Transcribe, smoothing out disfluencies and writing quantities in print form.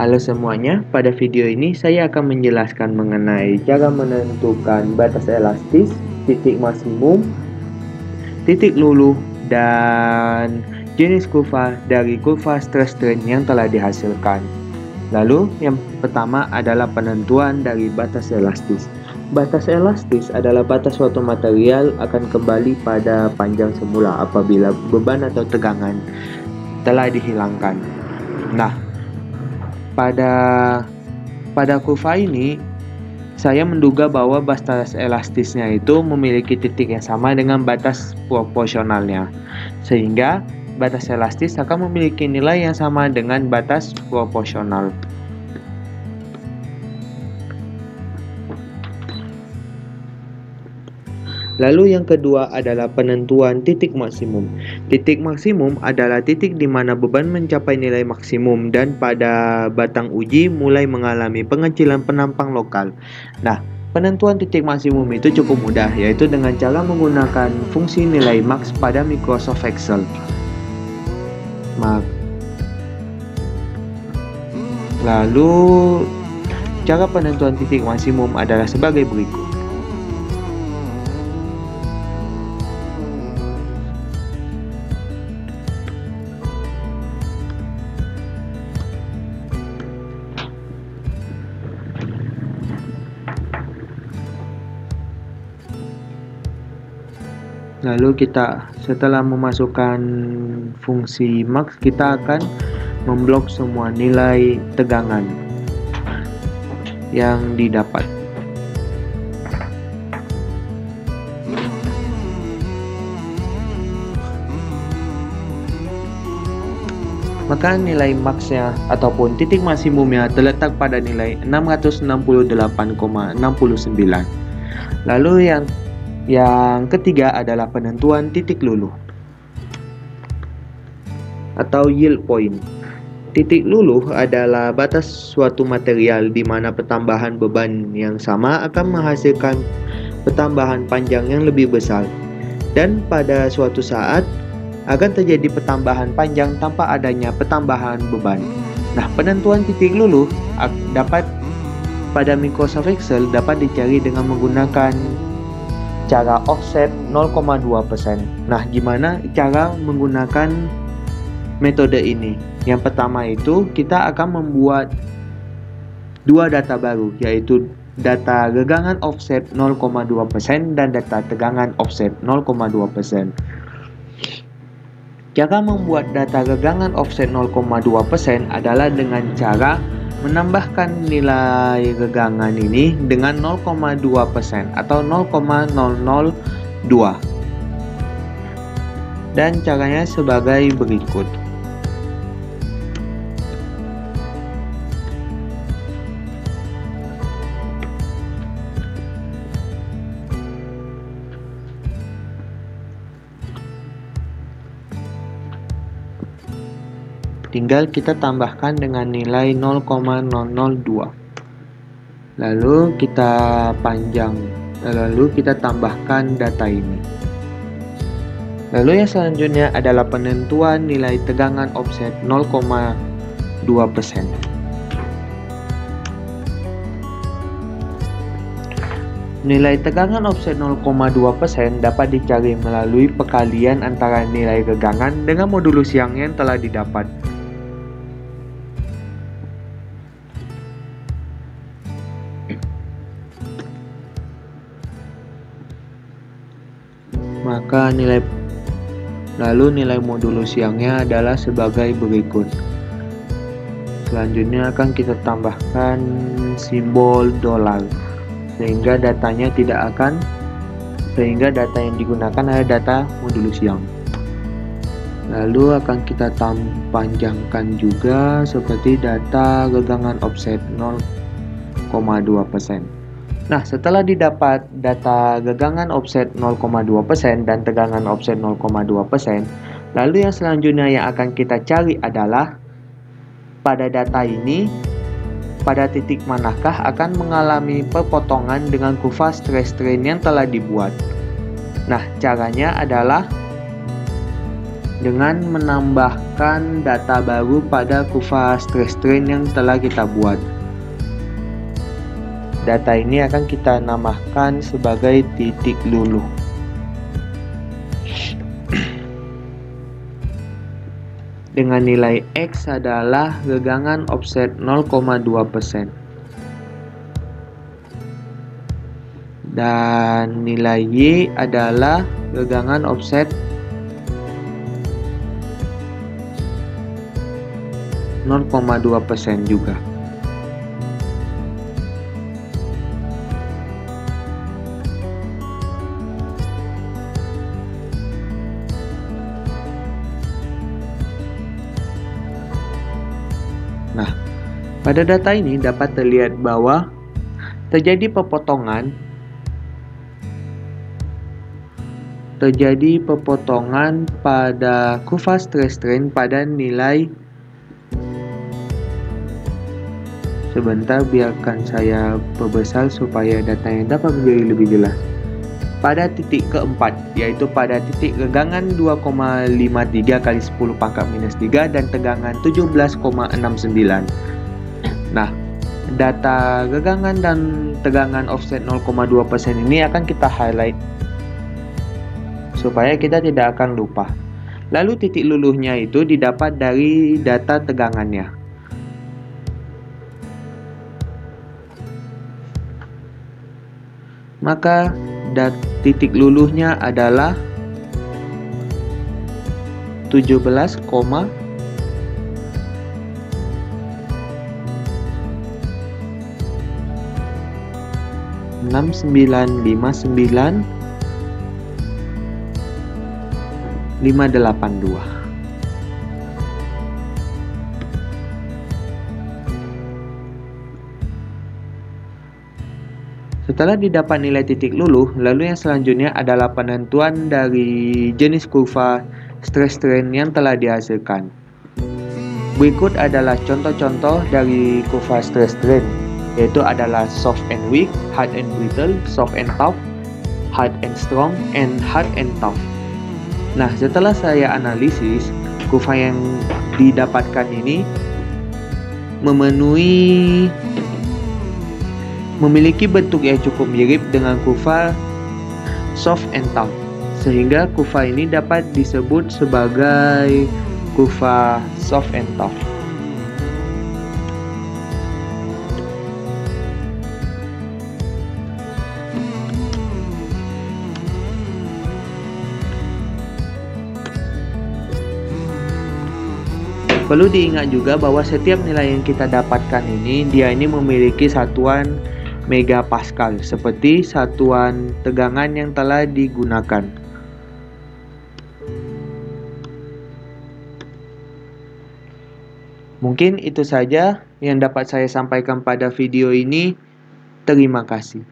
Halo semuanya, pada video ini saya akan menjelaskan mengenai cara menentukan batas elastis, titik maksimum, titik luluh, dan jenis kurva dari kurva stress strain yang telah dihasilkan. Lalu, yang pertama adalah penentuan dari batas elastis. Batas elastis adalah batas suatu material akan kembali pada panjang semula apabila beban atau tegangan telah dihilangkan. Nah, pada kurva ini, saya menduga bahwa batas elastisnya itu memiliki titik yang sama dengan batas proporsionalnya, sehingga batas elastis akan memiliki nilai yang sama dengan batas proporsional. Lalu yang kedua adalah penentuan titik maksimum. Titik maksimum adalah titik di mana beban mencapai nilai maksimum dan pada batang uji mulai mengalami pengecilan penampang lokal. Nah, penentuan titik maksimum itu cukup mudah, yaitu dengan cara menggunakan fungsi nilai max pada Microsoft Excel. Lalu, cara penentuan titik maksimum adalah sebagai berikut. Lalu setelah memasukkan fungsi max, kita akan memblok semua nilai tegangan yang didapat. Maka nilai max-nya ataupun titik maksimumnya terletak pada nilai 668,69. Lalu yang ketiga adalah penentuan titik luluh atau yield point. Titik luluh adalah batas suatu material di mana pertambahan beban yang sama akan menghasilkan pertambahan panjang yang lebih besar, dan pada suatu saat akan terjadi pertambahan panjang tanpa adanya pertambahan beban. Nah, penentuan titik luluh pada Microsoft Excel dapat dicari dengan menggunakan cara offset 0,2%. Nah, gimana cara menggunakan metode ini? Yang pertama itu kita akan membuat dua data baru, yaitu data gegangan offset 0,2% dan data tegangan offset 0,2%. Cara membuat data gegangan offset 0,2% adalah dengan cara menambahkan nilai gegangan ini dengan 0,2% atau 0,002. Dan caranya sebagai berikut. Tinggal kita tambahkan dengan nilai 0,002. Lalu kita tambahkan data ini. Lalu yang selanjutnya adalah penentuan nilai tegangan offset 0,2%. Nilai tegangan offset 0,2% dapat dicari melalui perkalian antara nilai gegangan dengan modulus yang telah didapat. Maka nilai modulus yangnya adalah sebagai berikut. Selanjutnya akan kita tambahkan simbol dolar, sehingga data yang digunakan adalah data modulus yang. Lalu akan kita panjangkan juga seperti data gegangan offset 0,2%. Nah, setelah didapat data gegangan offset 0,2% dan tegangan offset 0,2%, lalu yang selanjutnya yang akan kita cari adalah pada data ini, pada titik manakah akan mengalami perpotongan dengan kurva stress strain yang telah dibuat. Nah, caranya adalah dengan menambahkan data baru pada kurva stress strain yang telah kita buat. Data ini akan kita namakan sebagai titik luluh. Dengan nilai X adalah gegangan offset 0,2%. Dan nilai Y adalah gegangan offset 0,2% juga. Nah, pada data ini dapat terlihat bahwa terjadi pepotongan pada kurva stress strain pada nilai. Sebentar, biarkan saya perbesar supaya datanya dapat menjadi lebih jelas. Pada titik keempat, yaitu pada titik gegangan 2,53 kali 10 pangkat minus 3 dan tegangan 17,69. Nah, data gegangan dan tegangan offset 0,2% ini akan kita highlight supaya kita tidak akan lupa. Lalu titik luluhnya itu didapat dari data tegangannya. Maka titik luluhnya adalah 17,6959,582. Setelah didapat nilai titik luluh, lalu yang selanjutnya adalah penentuan dari jenis kurva stress strain yang telah dihasilkan. Berikut adalah contoh-contoh dari kurva stress strain, yaitu adalah soft and weak, hard and brittle, soft and tough, hard and strong, and hard and tough. Nah, setelah saya analisis, kurva yang didapatkan ini memiliki bentuk yang cukup mirip dengan kurva soft and tough, sehingga kurva ini dapat disebut sebagai kurva soft and tough. Perlu diingat juga bahwa setiap nilai yang kita dapatkan ini, dia ini memiliki satuan megapascal seperti satuan tegangan yang telah digunakan. Mungkin itu saja yang dapat saya sampaikan pada video ini. Terima kasih.